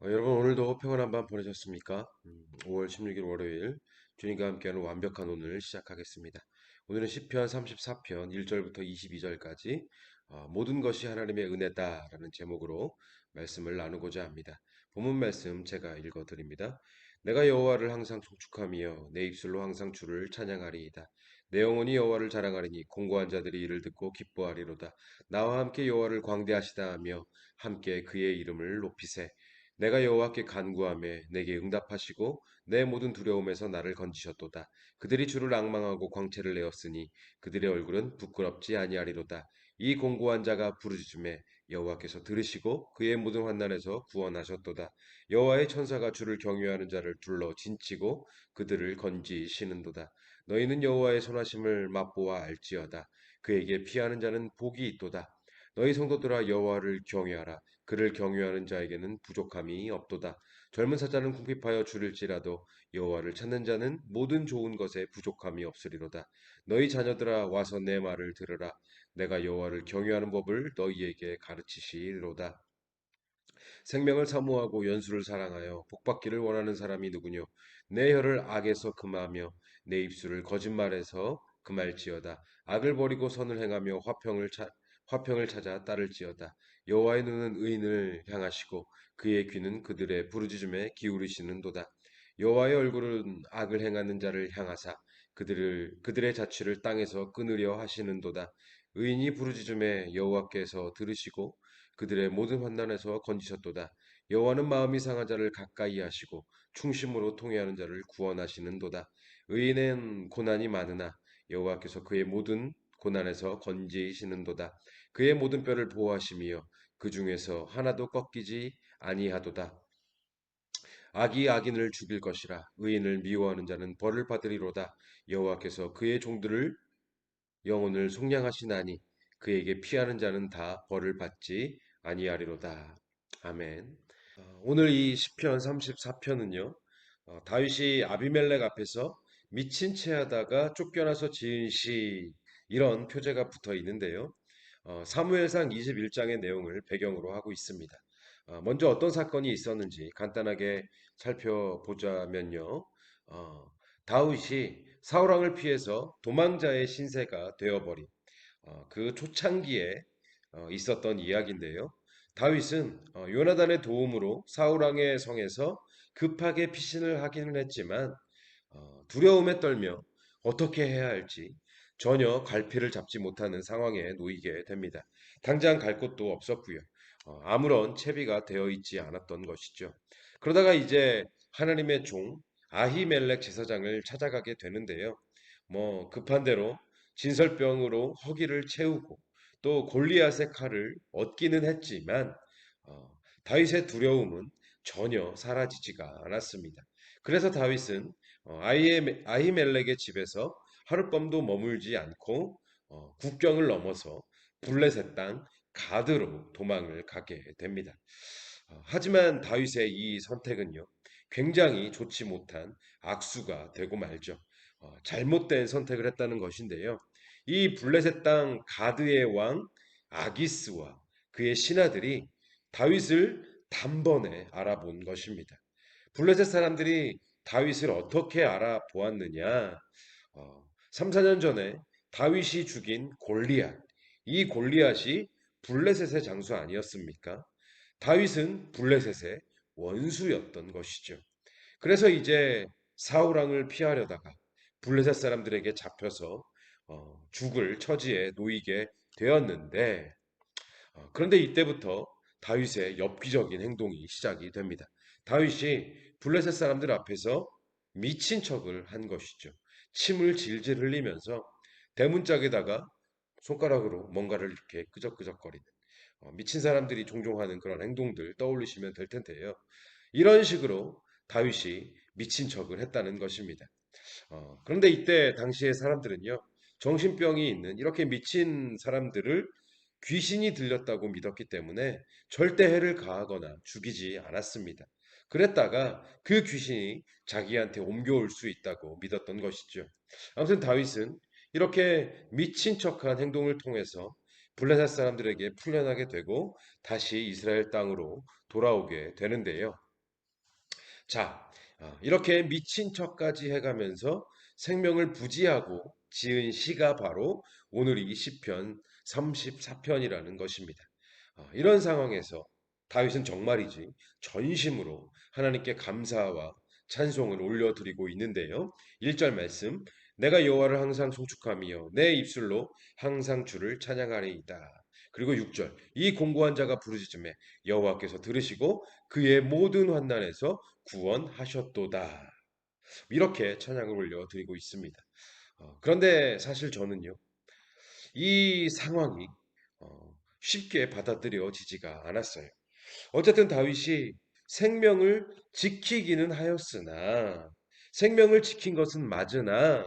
여러분 오늘도 평안한 밤 보내셨습니까? 5월 16일 월요일 주님과 함께하는 완벽한 오늘 시작하겠습니다. 오늘은 시편 34편 1절부터 22절까지 모든 것이 하나님의 은혜다라는 제목으로 말씀을 나누고자 합니다. 본문 말씀 제가 읽어드립니다. 내가 여호와를 항상 송축하며 내 입술로 항상 주를 찬양하리이다. 내 영혼이 여호와를 자랑하리니 공고한 자들이 이를 듣고 기뻐하리로다. 나와 함께 여호와를 광대하시다 하며 함께 그의 이름을 높이세. 내가 여호와께 간구하며 내게 응답하시고 내 모든 두려움에서 나를 건지셨도다. 그들이 주를 앙망하고 광채를 내었으니 그들의 얼굴은 부끄럽지 아니하리로다. 이 공고한 자가 부르짖음에 여호와께서 들으시고 그의 모든 환난에서 구원하셨도다. 여호와의 천사가 주를 경유하는 자를 둘러 진치고 그들을 건지시는도다. 너희는 여호와의 선하심을 맛보아 알지어다. 그에게 피하는 자는 복이 있도다. 너희 성도들아 여호와를 경외하라. 그를 경외하는 자에게는 부족함이 없도다. 젊은 사자는 궁핍하여 줄일지라도 여호와를 찾는 자는 모든 좋은 것에 부족함이 없으리로다. 너희 자녀들아 와서 내 말을 들으라. 내가 여호와를 경외하는 법을 너희에게 가르치시리로다. 생명을 사모하고 연수를 사랑하여 복받기를 원하는 사람이 누구뇨? 내 혀를 악에서 금하며 내 입술을 거짓말에서 금할지어다. 악을 버리고 선을 행하며 화평을 찾아 따를지어다. 여호와의 눈은 의인을 향하시고 그의 귀는 그들의 부르짖음에 기울이시는도다. 여호와의 얼굴은 악을 행하는 자를 향하사 그들의 자취를 땅에서 끊으려 하시는도다. 의인이 부르짖음에 여호와께서 들으시고 그들의 모든 환난에서 건지셨도다. 여호와는 마음이 상한 자를 가까이 하시고 충심으로 통회하는 자를 구원하시는도다. 의인은 고난이 많으나 여호와께서 그의 모든 고난에서 건지시는도다. 그의 모든 뼈를 보호하심이여 그 중에서 하나도 꺾이지 아니하도다. 악이 악인을 죽일 것이라 의인을 미워하는 자는 벌을 받으리로다. 여호와께서 그의 종들을 영혼을 속량하시나니 그에게 피하는 자는 다 벌을 받지 아니하리로다. 아멘. 오늘 이 시편 34편은요. 다윗이 아비멜렉 앞에서 미친 채 하다가 쫓겨나서 지은 시 이런 표제가 붙어 있는데요. 사무엘상 21장의 내용을 배경으로 하고 있습니다. 먼저 어떤 사건이 있었는지 간단하게 살펴보자면요. 어, 다윗이 사울왕을 피해서 도망자의 신세가 되어버린 그 초창기에 있었던 이야기인데요. 다윗은 요나단의 도움으로 사울왕의 성에서 급하게 피신을 하기는 했지만 두려움에 떨며 어떻게 해야 할지 전혀 갈피를 잡지 못하는 상황에 놓이게 됩니다. 당장 갈 곳도 없었고요. 아무런 채비가 되어 있지 않았던 것이죠. 그러다가 이제 하나님의 종 아히멜렉 제사장을 찾아가게 되는데요. 뭐 급한 대로 진설병으로 허기를 채우고 또 골리앗의 칼을 얻기는 했지만 다윗의 두려움은 전혀 사라지지가 않았습니다. 그래서 다윗은 아히멜렉의 집에서 하룻밤도 머물지 않고 국경을 넘어서 블레셋 땅 가드로 도망을 가게 됩니다. 하지만 다윗의 이 선택은요, 굉장히 좋지 못한 악수가 되고 말죠. 잘못된 선택을 했다는 것인데요. 이 블레셋 땅 가드의 왕 아기스와 그의 신하들이 다윗을 단번에 알아본 것입니다. 블레셋 사람들이 다윗을 어떻게 알아보았느냐? 3, 4년 전에 다윗이 죽인 골리앗. 이 골리앗이 블레셋의 장수 아니었습니까? 다윗은 블레셋의 원수였던 것이죠. 그래서 이제 사울 왕을 피하려다가 블레셋 사람들에게 잡혀서 죽을 처지에 놓이게 되었는데 그런데 이때부터 다윗의 엽기적인 행동이 시작이 됩니다. 다윗이 블레셋 사람들 앞에서 미친 척을 한 것이죠. 침을 질질 흘리면서 대문짝에다가 손가락으로 뭔가를 이렇게 끄적끄적거리는 미친 사람들이 종종 하는 그런 행동들 떠올리시면 될 텐데요. 이런 식으로 다윗이 미친 척을 했다는 것입니다. 그런데 이때 당시의 사람들은요, 정신병이 있는 이렇게 미친 사람들을 귀신이 들렸다고 믿었기 때문에 절대 해를 가하거나 죽이지 않았습니다. 그랬다가 그 귀신이 자기한테 옮겨올 수 있다고 믿었던 것이죠. 아무튼 다윗은 이렇게 미친 척한 행동을 통해서 블레셋 사람들에게 풀려나게 되고 다시 이스라엘 땅으로 돌아오게 되는데요. 자, 이렇게 미친 척까지 해가면서 생명을 부지하고 지은 시가 바로 오늘 이 시편 34편이라는 것입니다. 이런 상황에서 다윗은 정말이지 전심으로 하나님께 감사와 찬송을 올려드리고 있는데요. 1절 말씀, 내가 여호와를 항상 송축하며 내 입술로 항상 주를 찬양하리이다. 그리고 6절, 이 공고한 자가 부르짖음에 여호와께서 들으시고 그의 모든 환난에서 구원하셨도다. 이렇게 찬양을 올려드리고 있습니다. 그런데 사실 저는요, 이 상황이 쉽게 받아들여지지가 않았어요. 어쨌든 다윗이 생명을 지키기는 하였으나, 생명을 지킨 것은 맞으나,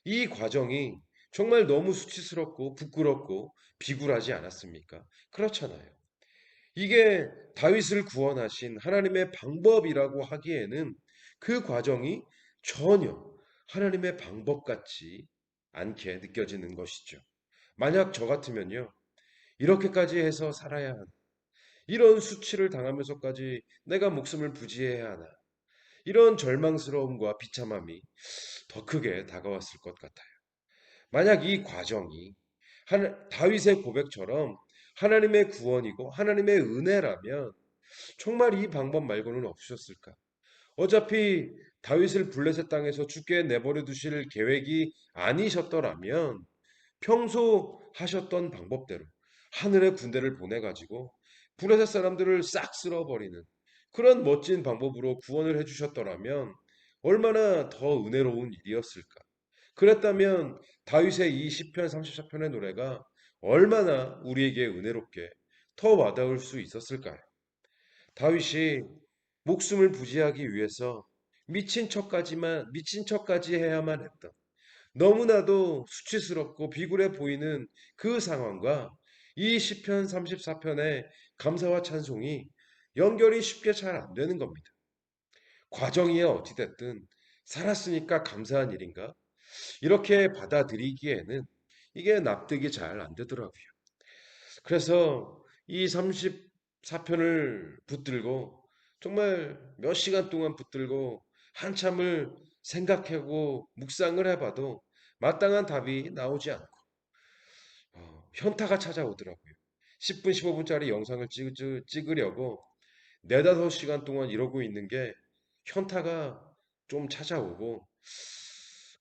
이 과정이 정말 너무 수치스럽고 부끄럽고 비굴하지 않았습니까? 그렇잖아요. 이게 다윗을 구원하신 하나님의 방법이라고 하기에는 그 과정이 전혀 하나님의 방법 같지 않게 느껴지는 것이죠. 만약 저 같으면요, 이렇게까지 해서 살아야 하나, 이런 수치를 당하면서까지 내가 목숨을 부지해야 하나, 이런 절망스러움과 비참함이 더 크게 다가왔을 것 같아요. 만약 이 과정이 다윗의 고백처럼 하나님의 구원이고 하나님의 은혜라면 정말 이 방법 말고는 없으셨을까? 어차피 다윗을 블레셋 땅에서 죽게 내버려 두실 계획이 아니셨더라면 평소 하셨던 방법대로 하늘의 군대를 보내가지고 블레셋 사람들을 싹 쓸어버리는 그런 멋진 방법으로 구원을 해주셨더라면 얼마나 더 은혜로운 일이었을까? 그랬다면 다윗의 이 시편 34편의 노래가 얼마나 우리에게 은혜롭게 더 와닿을 수 있었을까요? 다윗이 목숨을 부지하기 위해서 미친 척까지 해야만 했던 너무나도 수치스럽고 비굴해 보이는 그 상황과 이 시편 34편의 감사와 찬송이 연결이 쉽게 잘 안 되는 겁니다. 과정이야 어찌됐든 살았으니까 감사한 일인가? 이렇게 받아들이기에는 이게 납득이 잘 안 되더라고요. 그래서 이 34편을 붙들고 정말 몇 시간 동안 붙들고 한참을 생각하고 묵상을 해봐도 마땅한 답이 나오지 않고 현타가 찾아오더라고요. 10분, 15분짜리 영상을 찍으려고 4~5시간 동안 이러고 있는 게 현타가 좀 찾아오고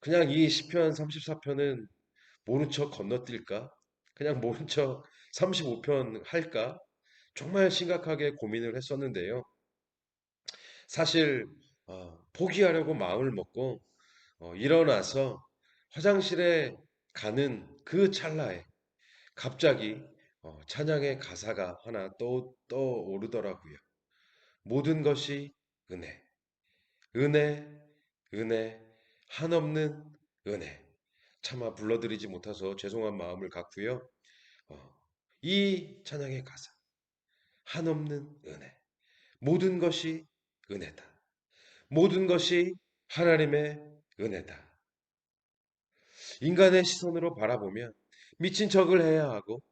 그냥 이 시편 34편은 모른 척 건너뛸까? 그냥 모른 척 35편 할까? 정말 심각하게 고민을 했었는데요. 사실 포기하려고 마음을 먹고 일어나서 화장실에 가는 그 찰나에 갑자기 찬양의 가사가 하나 떠오르더라고요. 모든 것이 은혜, 은혜, 은혜, 한없는 은혜. 차마 불러드리지 못해서 죄송한 마음을 갖고요. 어, 이 찬양의 가사, 한없는 은혜. 모든 것이 은혜다. 모든 것이 하나님의 은혜다. 인간의 시선으로 바라보면 미친 척을 해야 하고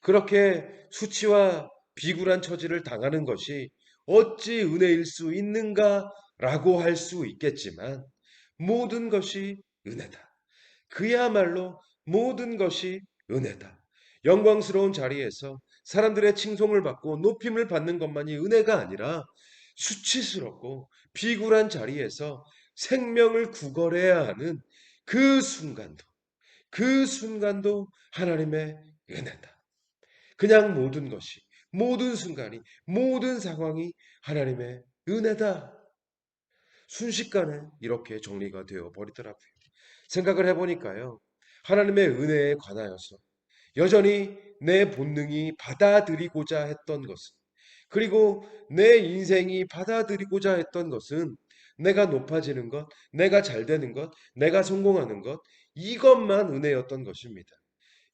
그렇게 수치와 비굴한 처지를 당하는 것이 어찌 은혜일 수 있는가라고 할 수 있겠지만 모든 것이 은혜다. 그야말로 모든 것이 은혜다. 영광스러운 자리에서 사람들의 칭송을 받고 높임을 받는 것만이 은혜가 아니라 수치스럽고 비굴한 자리에서 생명을 구걸해야 하는 그 순간도, 그 순간도 하나님의 은혜다. 그냥 모든 것이, 모든 순간이, 모든 상황이 하나님의 은혜다. 순식간에 이렇게 정리가 되어 버리더라고요. 생각을 해보니까요. 하나님의 은혜에 관하여서 여전히 내 본능이 받아들이고자 했던 것은 그리고 내 인생이 받아들이고자 했던 것은 내가 높아지는 것, 내가 잘 되는 것, 내가 성공하는 것, 이것만 은혜였던 것입니다.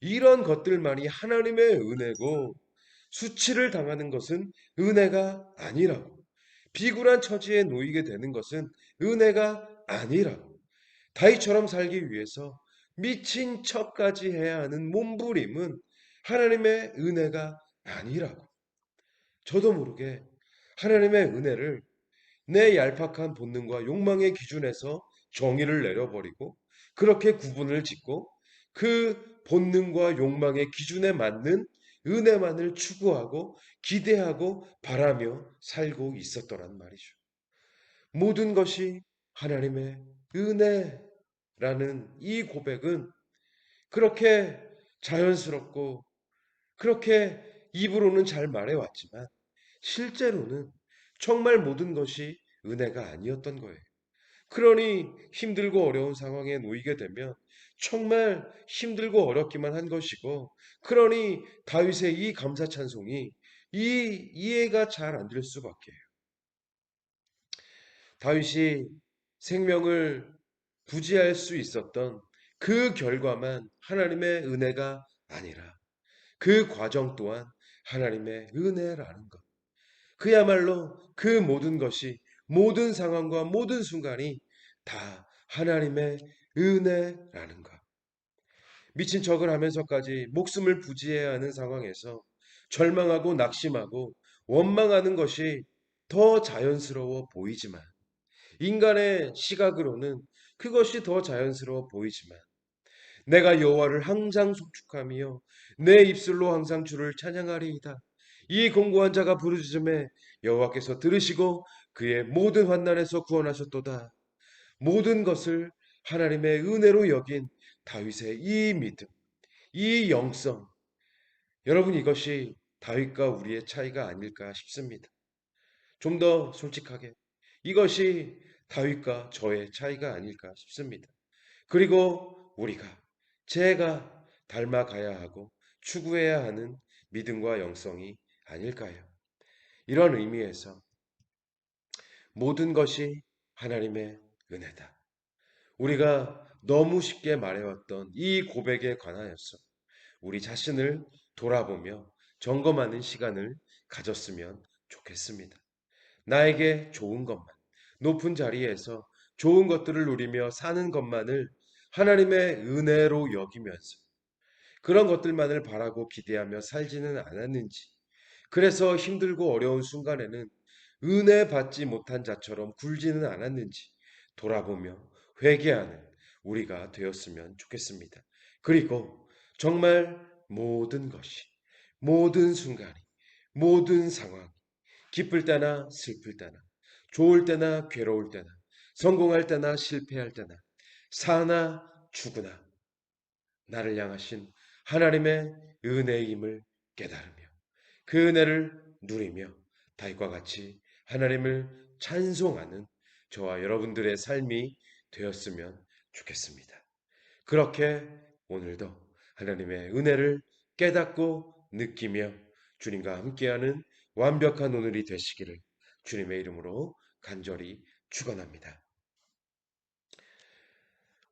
이런 것들만이 하나님의 은혜고 수치를 당하는 것은 은혜가 아니라고. 비굴한 처지에 놓이게 되는 것은 은혜가 아니라고. 다윗처럼 살기 위해서 미친 척까지 해야 하는 몸부림은 하나님의 은혜가 아니라고. 저도 모르게 하나님의 은혜를 내 얄팍한 본능과 욕망의 기준에서 정의를 내려버리고 그렇게 구분을 짓고 그 본능과 욕망의 기준에 맞는 은혜만을 추구하고 기대하고 바라며 살고 있었더란 말이죠. 모든 것이 하나님의 은혜라는 이 고백은 그렇게 자연스럽고 그렇게 입으로는 잘 말해왔지만 실제로는 정말 모든 것이 은혜가 아니었던 거예요. 그러니 힘들고 어려운 상황에 놓이게 되면 정말 힘들고 어렵기만 한 것이고, 그러니 다윗의 이 감사 찬송이 이해가 잘 안 될 수밖에. 다윗이 생명을 부지할 수 있었던 그 결과만 하나님의 은혜가 아니라 그 과정 또한 하나님의 은혜라는 것. 그야말로 그 모든 것이 모든 상황과 모든 순간이 다 하나님의 은혜라는 것. 미친 척을 하면서까지 목숨을 부지해야 하는 상황에서 절망하고 낙심하고 원망하는 것이 더 자연스러워 보이지만 인간의 시각으로는 그것이 더 자연스러워 보이지만 내가 여호와를 항상 송축하며 내 입술로 항상 주를 찬양하리이다. 이 공고한 자가 부르짖음에 여호와께서 들으시고 그의 모든 환난에서 구원하셨도다. 모든 것을 하나님의 은혜로 여긴 다윗의 이 믿음, 이 영성. 여러분, 이것이 다윗과 우리의 차이가 아닐까 싶습니다. 좀 더 솔직하게 이것이 다윗과 저의 차이가 아닐까 싶습니다. 그리고 제가 닮아가야 하고 추구해야 하는 믿음과 영성이 아닐까요? 이런 의미에서 모든 것이 하나님의 은혜다. 우리가 너무 쉽게 말해왔던 이 고백에 관하여서 우리 자신을 돌아보며 점검하는 시간을 가졌으면 좋겠습니다. 나에게 좋은 것만, 높은 자리에서 좋은 것들을 누리며 사는 것만을 하나님의 은혜로 여기면서 그런 것들만을 바라고 기대하며 살지는 않았는지, 그래서 힘들고 어려운 순간에는 은혜 받지 못한 자처럼 굴지는 않았는지 돌아보며 회개하는 우리가 되었으면 좋겠습니다. 그리고 정말 모든 것이, 모든 순간이, 모든 상황, 기쁠 때나 슬플 때나, 좋을 때나 괴로울 때나, 성공할 때나 실패할 때나, 사나 죽으나 나를 향하신 하나님의 은혜임을 깨달으며 그 은혜를 누리며 다윗과 같이 하나님을 찬송하는 저와 여러분들의 삶이 되었으면 좋겠습니다. 그렇게 오늘도 하나님의 은혜를 깨닫고 느끼며 주님과 함께하는 완벽한 오늘이 되시기를 주님의 이름으로 간절히 축원합니다.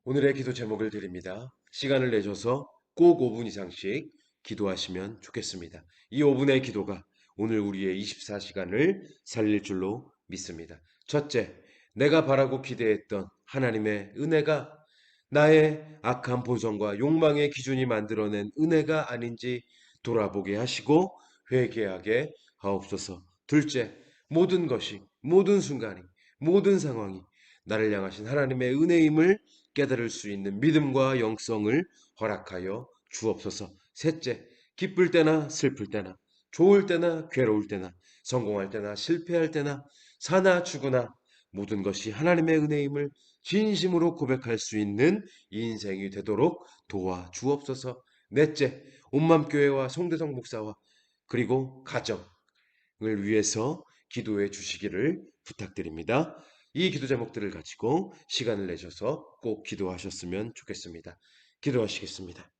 오늘의 기도 제목을 드립니다. 시간을 내셔서 꼭 5분 이상씩 기도하시면 좋겠습니다. 이 5분의 기도가 오늘 우리의 24시간을 살릴 줄로 믿습니다. 첫째, 내가 바라고 기대했던 하나님의 은혜가 나의 악한 본성과 욕망의 기준이 만들어낸 은혜가 아닌지 돌아보게 하시고 회개하게 하옵소서. 둘째, 모든 것이, 모든 순간이, 모든 상황이 나를 향하신 하나님의 은혜임을 깨달을 수 있는 믿음과 영성을 허락하여 주옵소서. 셋째, 기쁠 때나 슬플 때나, 좋을 때나 괴로울 때나, 성공할 때나 실패할 때나, 사나 죽으나 모든 것이 하나님의 은혜임을 진심으로 고백할 수 있는 인생이 되도록 도와 주옵소서. 넷째, 온맘교회와 송대성 목사와 그리고 가정을 위해서 기도해 주시기를 부탁드립니다. 이 기도 제목들을 가지고 시간을 내셔서 꼭 기도하셨으면 좋겠습니다. 기도하시겠습니다.